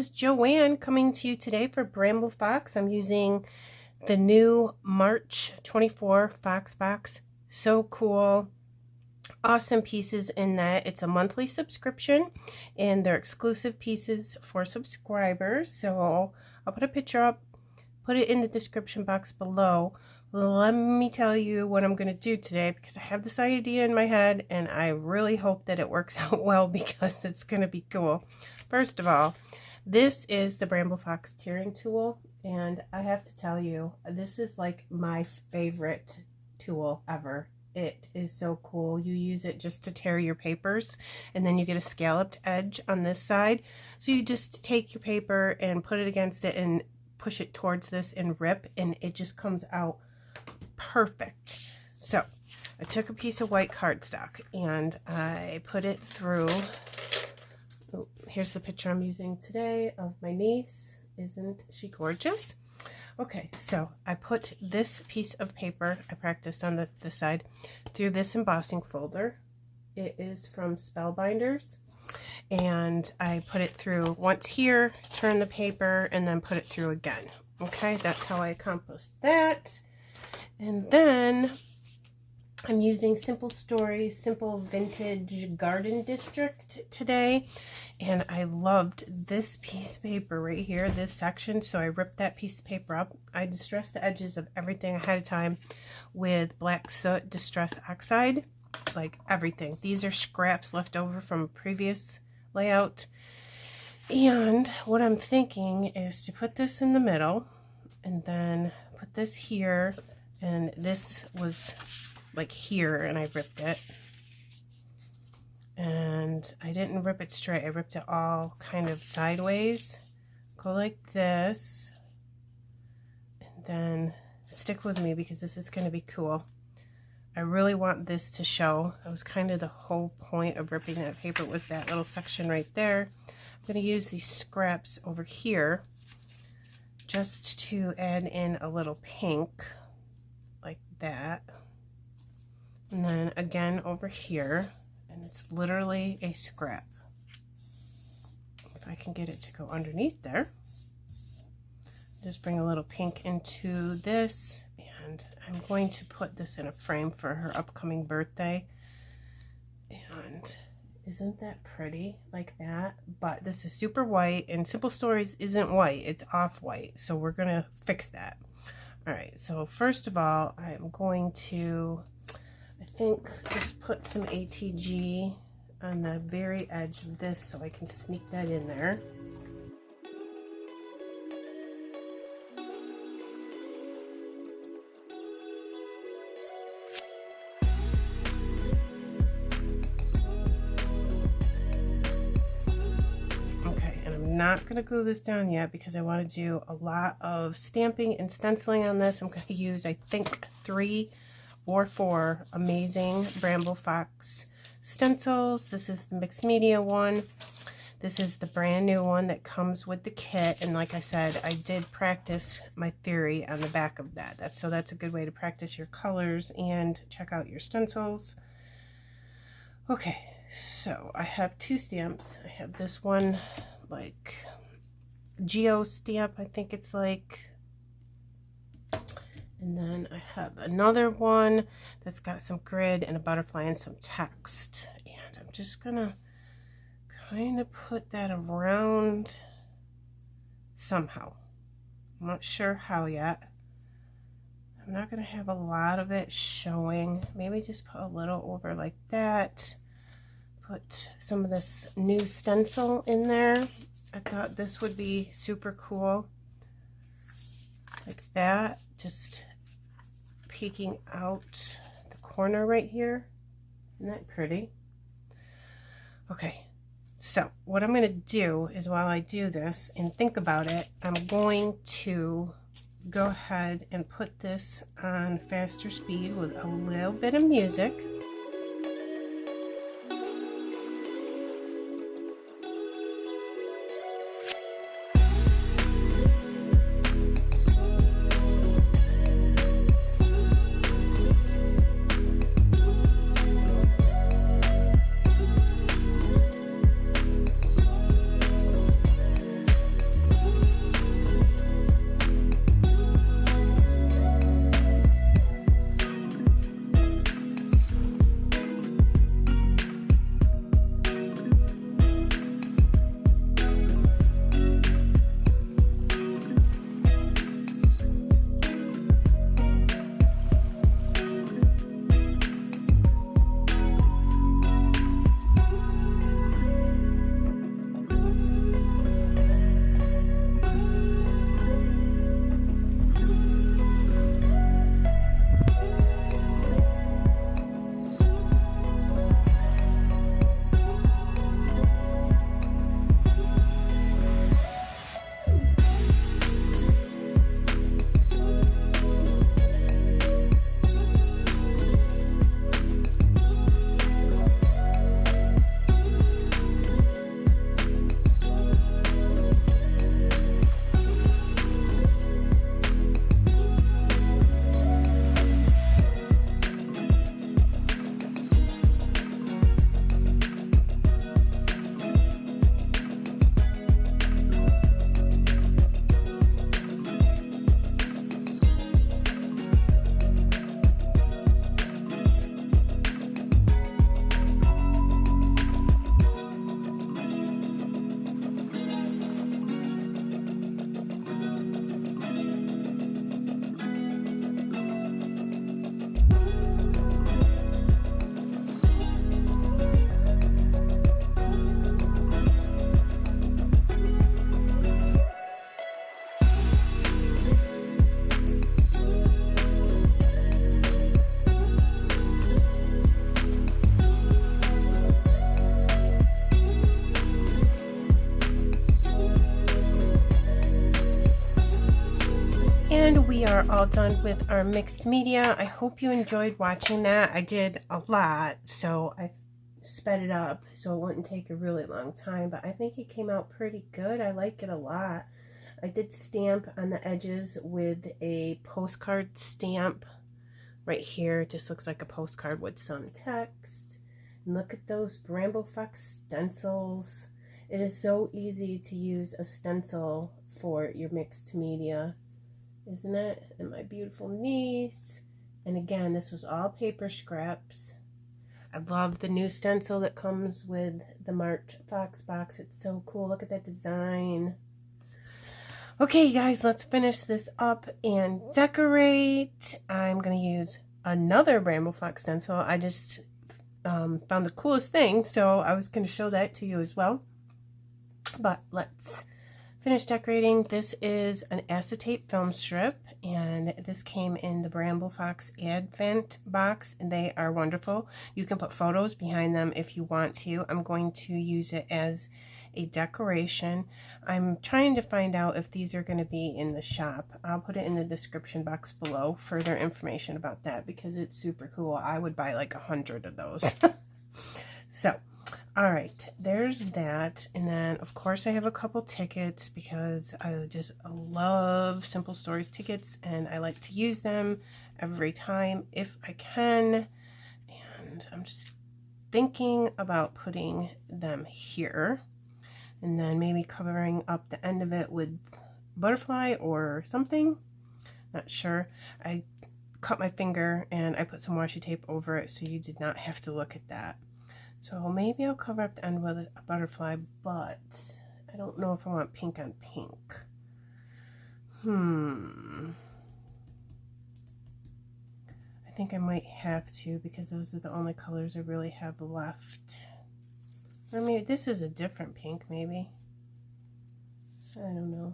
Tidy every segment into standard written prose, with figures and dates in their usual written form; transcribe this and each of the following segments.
is Joanne coming to you today for Bramble Fox. I'm using the new March 24 Fox box. So cool. Awesome pieces in that. It's a monthly subscription and they're exclusive pieces for subscribers. So I'll put a picture up, put it in the description box below. Let me tell you what I'm going to do today because I have this idea in my head and I really hope that it works out well because it's going to be cool. First of all, this is the Bramble Fox tearing tool, and I have to tell you, this is like my favorite tool ever. It is so cool. You use it just to tear your papers, and then you get a scalloped edge on this side. So you just take your paper and put it against it and push it towards this and rip, and it just comes out perfect. So I took a piece of white cardstock and I put it through. Oh, here's the picture I'm using today of my niece. Isn't she gorgeous? Okay, so I put this piece of paper, I practiced on the side, through this embossing folder. It is from Spellbinders. And I put it through once here, turn the paper, and then put it through again. Okay, that's how I accomplished that. And then I'm using Simple Stories, Simple Vintage Garden District today. And I loved this piece of paper right here, this section. So I ripped that piece of paper up. I distressed the edges of everything ahead of time with black soot distress oxide, like everything. These are scraps left over from a previous layout. And what I'm thinking is to put this in the middle and then put this here. And this was like here, and I ripped it. And I didn't rip it straight. I ripped it all kind of sideways. Go like this. And then stick with me because this is going to be cool. I really want this to show. That was kind of the whole point of ripping that paper, was that little section right there. I'm going to use these scraps over here just to add in a little pink like that. And then again over here, and it's literally a scrap. If I can get it to go underneath there. Just bring a little pink into this, and I'm going to put this in a frame for her upcoming birthday. And isn't that pretty, like that? But this is super white, and Simple Stories isn't white, it's off-white, so we're gonna fix that. All right, so first of all, I'm going to, I think, just put some ATG on the very edge of this so I can sneak that in there. Not going to glue this down yet because I want to do a lot of stamping and stenciling on this. I'm going to use, I think, 3 or 4 amazing Bramble Fox stencils. This is the mixed media one. This is the brand new one that comes with the kit, and like I said, I did practice my theory on the back of that. So that's a good way to practice your colors and check out your stencils. Okay, so I have 2 stamps. I have this one, like geo stamp, I think it's like, and then I have another one that's got some grid and a butterfly and some text, and I'm just gonna kind of put that around somehow. I'm not sure how yet. I'm not gonna have a lot of it showing. Maybe just put a little over like that. Put some of this new stencil in there. I thought this would be super cool. Like that, just peeking out the corner right here. Isn't that pretty? Okay, so what I'm going to do is, while I do this and think about it, I'm going to go ahead and put this on faster speed with a little bit of music. And we are all done with our mixed media. I hope you enjoyed watching that. I did a lot, so I sped it up so it wouldn't take a really long time, but I think it came out pretty good. I like it a lot. I did stamp on the edges with a postcard stamp right here. It just looks like a postcard with some text. And look at those Bramble Fox stencils. It is so easy to use a stencil for your mixed media, isn't it? And my beautiful niece. And again, this was all paper scraps. I love the new stencil that comes with the March Fox box. It's so cool. Look at that design. Okay, guys, let's finish this up and decorate. I'm going to use another Bramble Fox stencil. I just found the coolest thing, so I was going to show that to you as well. But let's finish decorating. This is an acetate film strip, and this came in the Bramble Fox Advent box, and they are wonderful. You can put photos behind them if you want to. I'm going to use it as a decoration. I'm trying to find out if these are going to be in the shop. I'll put it in the description box below, further information about that, because it's super cool. I would buy like 100 of those. So all right, there's that. And then of course I have a couple tickets because I just love Simple Stories tickets, and I like to use them every time if I can. And I'm just thinking about putting them here, and then maybe covering up the end of it with butterfly or something. Not sure. I cut my finger and I put some washi tape over it, so you did not have to look at that. So maybe I'll cover up the end with a butterfly, but I don't know if I want pink on pink. I think I might have to, because those are the only colors I really have left. Or maybe this is a different pink, maybe. I don't know.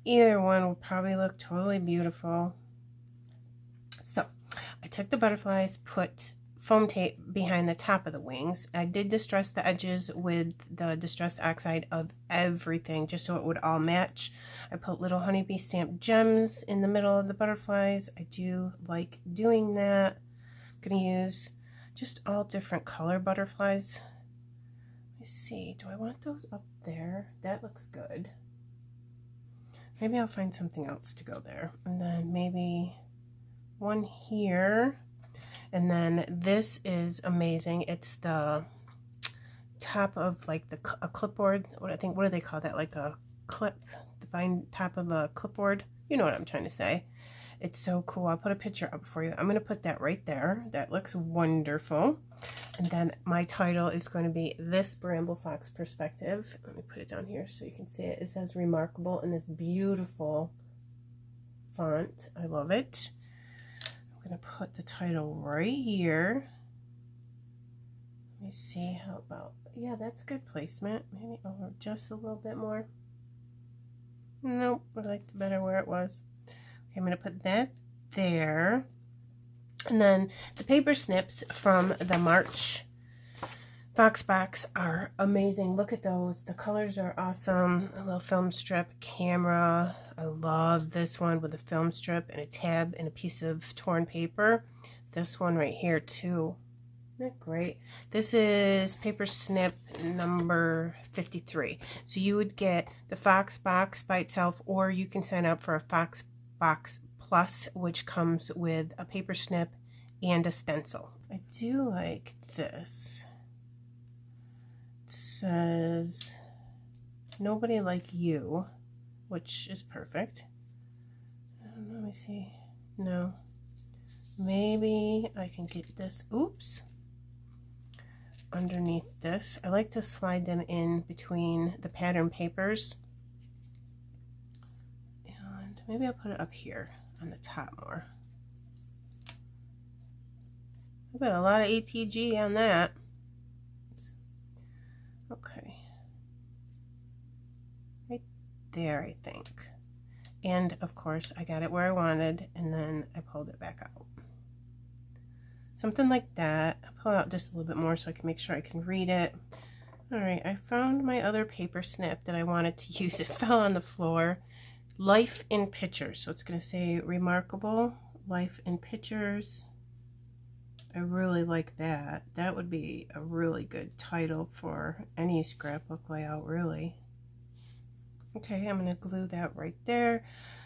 Either one will probably look totally beautiful. So I took the butterflies, put foam tape behind the top of the wings. I did distress the edges with the Distress Oxide of everything, just so it would all match. I put little honeybee stamped gems in the middle of the butterflies. I do like doing that. I'm going to use just all different color butterflies. Let me see, do I want those up there? That looks good. Maybe I'll find something else to go there. And then maybe one here. And then this is amazing. It's the top of like a clipboard. What do they call that? Like a clip, the fine top of a clipboard. You know what I'm trying to say. It's so cool. I'll put a picture up for you. I'm going to put that right there. That looks wonderful. And then my title is going to be This Bramble Fox Perspective. Let me put it down here so you can see it. It says Remarkable in this beautiful font. I love it. I'm going to put the title right here. Let me see, how about, yeah, that's good placement. Maybe over just a little bit more. Nope, I liked it better where it was. Okay, I'm going to put that there. And then the paper snips from the March Fox box are amazing. Look at those. The colors are awesome. A little film strip camera. I love this one with a film strip and a tab and a piece of torn paper. This one right here too. Isn't that great? This is paper snip number 53. So you would get the Fox box by itself, or you can sign up for a Fox box plus, which comes with a paper snip and a stencil. I do like this. Says Nobody Like You, which is perfect. Let me see. No, maybe I can get this, oops, underneath this. I like to slide them in between the pattern papers, and maybe I'll put it up here on the top more. I put a lot of ATG on that. Okay, right there, I think. And of course I got it where I wanted, and then I pulled it back out. Something like that. I'll pull out just a little bit more so I can make sure I can read it. All right, I found my other paper snip that I wanted to use. It fell on the floor, Life in Pictures. So it's going to say Remarkable Life in Pictures. I really like that. That would be a really good title for any scrapbook layout, really. Okay, I'm going to glue that right there.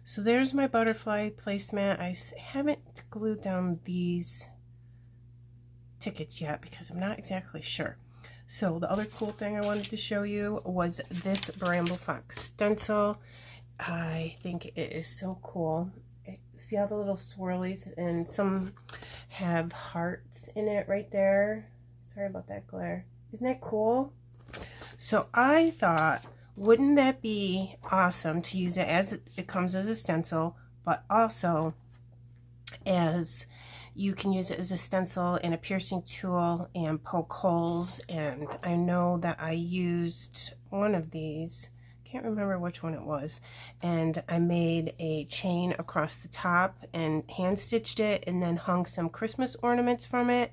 So there's my butterfly placemat. I haven't glued down these tickets yet because I'm not exactly sure. So the other cool thing I wanted to show you was this Bramble Fox stencil. I think it is so cool. See all the little swirlies, and some have hearts in it right there. Sorry about that glare. Isn't that cool? So I thought, wouldn't that be awesome to use it as it comes as a stencil, but also as you can use it as a stencil and a piercing tool and poke holes. And I know that I used one of these, can't remember which one it was, and I made a chain across the top and hand stitched it and then hung some Christmas ornaments from it.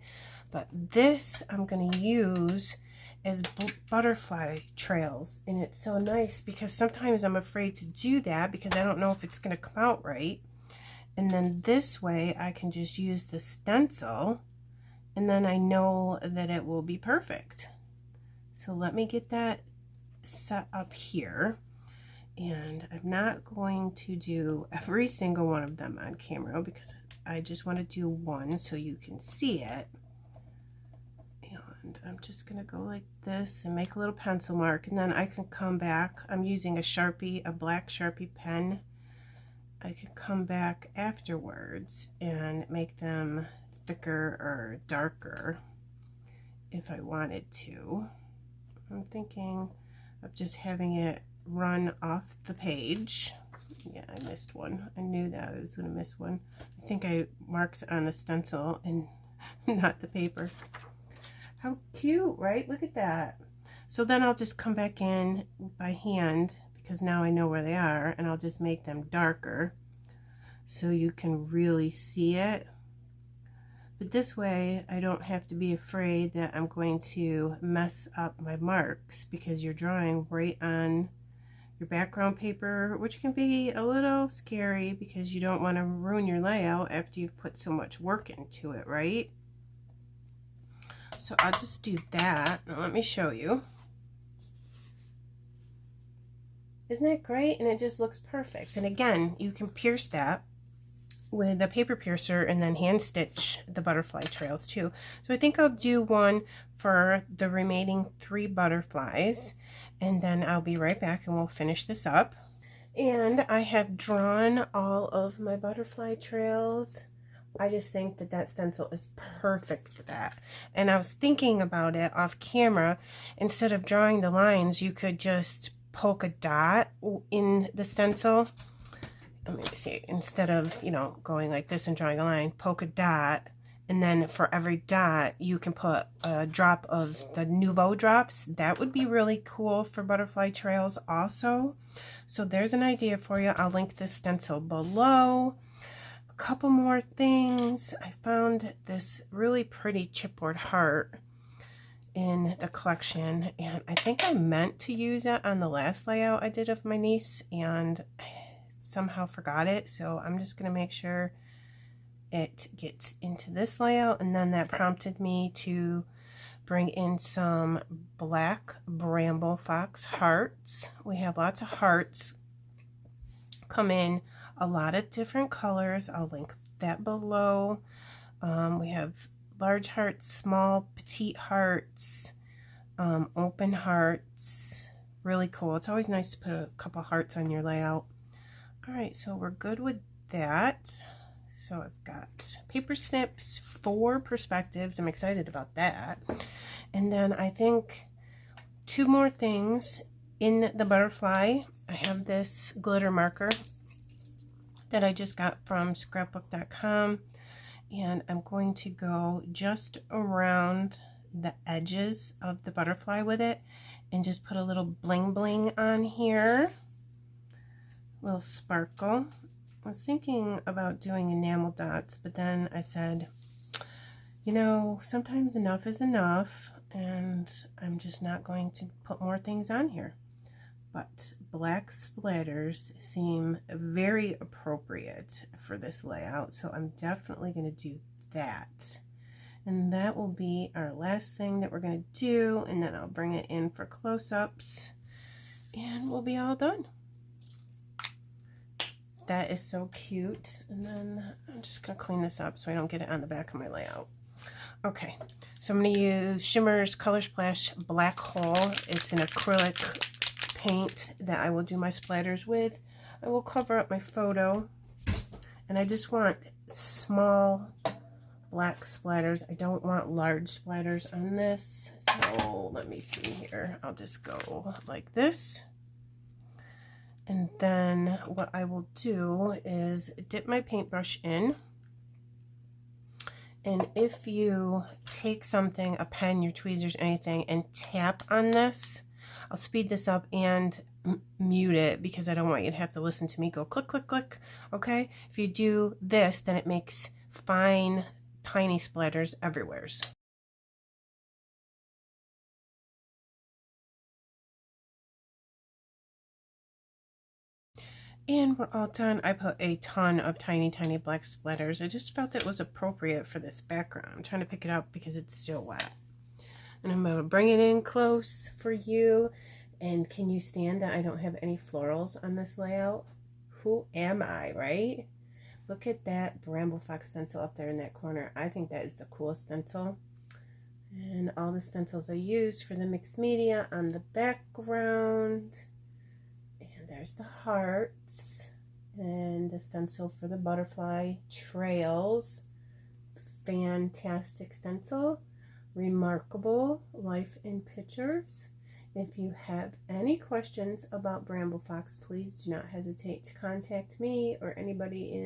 But this I'm going to use as butterfly trails, and it's so nice because sometimes I'm afraid to do that because I don't know if it's going to come out right. And then this way I can just use the stencil and then I know that it will be perfect. So let me get that set up here, and I'm not going to do every single one of them on camera because I just want to do one so you can see it. And I'm just going to go like this and make a little pencil mark, and then I can come back. I'm using a Sharpie, a black Sharpie pen. I could come back afterwards and make them thicker or darker if I wanted to. I'm thinking of just having it run off the page. Yeah, I missed one. I knew that I was going to miss one. I think I marked on the stencil and not the paper. How cute, right? Look at that. So then I'll just come back in by hand because now I know where they are, and I'll just make them darker so you can really see it. But this way I don't have to be afraid that I'm going to mess up my marks, because you're drawing right on your background paper, which can be a little scary because you don't want to ruin your layout after you've put so much work into it, right? So I'll just do that. Now let me show you. Isn't that great? And it just looks perfect. And again, you can pierce that with a paper piercer and then hand stitch the butterfly trails too. So I think I'll do one for the remaining 3 butterflies, and then I'll be right back and we'll finish this up. And I have drawn all of my butterfly trails. I just think that that stencil is perfect for that. And I was thinking about it off camera. Instead of drawing the lines, you could just poke a dot in the stencil. Let me see, instead of, you know, going like this and drawing a line, poke a dot, and then for every dot you can put a drop of the Nouveau drops. That would be really cool for butterfly trails also. So there's an idea for you. I'll link this stencil below. A couple more things. I found this really pretty chipboard heart in the collection, and I think I meant to use it on the last layout I did of my niece, and somehow forgot it, so I'm just going to make sure it gets into this layout. And then that prompted me to bring in some black Bramble Fox hearts. We have lots of hearts come in a lot of different colors. I'll link that below. We have large hearts, small, petite hearts, open hearts. Really cool. It's always nice to put a couple hearts on your layout. Alright, so we're good with that. So I've got paper snips, 4 perspectives. I'm excited about that. And then I think 2 more things in the butterfly. I have this glitter marker that I just got from scrapbook.com, and I'm going to go just around the edges of the butterfly with it and just put a little bling bling on here. Little sparkle. I was thinking about doing enamel dots, but then I said, you know, sometimes enough is enough, and I'm just not going to put more things on here. but black splatters seem very appropriate for this layout, so I'm definitely going to do that. And that will be our last thing that we're going to do, and then I'll bring it in for close-ups and we'll be all done. That is so cute. And then I'm just going to clean this up so I don't get it on the back of my layout. Okay, so I'm going to use Shimmer's Color Splash Black Hole. It's an acrylic paint that I will do my splatters with. I will cover up my photo, and I just want small black splatters. I don't want large splatters on this. So let me see here. I'll just go like this. And then what I will do is dip my paintbrush in. And if you take something, a pen, your tweezers, anything, and tap on this, I'll speed this up and mute it because I don't want you to have to listen to me go click, click, click, okay? If you do this, then it makes fine, tiny splatters everywhere. And we're all done. I put a ton of tiny, tiny black splatters. I just felt it was appropriate for this background. I'm trying to pick it up because it's still wet. And I'm going to bring it in close for you. And can you stand that I don't have any florals on this layout? Who am I, right? Look at that Bramble Fox stencil up there in that corner. I think that is the coolest stencil. And all the stencils I used for the mixed media on the background. There's the hearts and the stencil for the butterfly trails. Fantastic stencil. Remarkable Life in Pictures. If you have any questions about Bramble Fox, please do not hesitate to contact me or anybody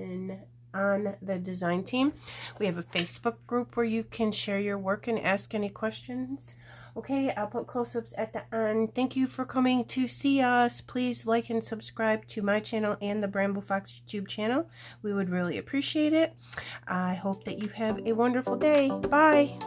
on the design team. We have a Facebook group where you can share your work and ask any questions. Okay, I'll put close-ups at the end. Thank you for coming to see us. Please like and subscribe to my channel and the Bramble Fox YouTube channel. We would really appreciate it. I hope that you have a wonderful day. Bye.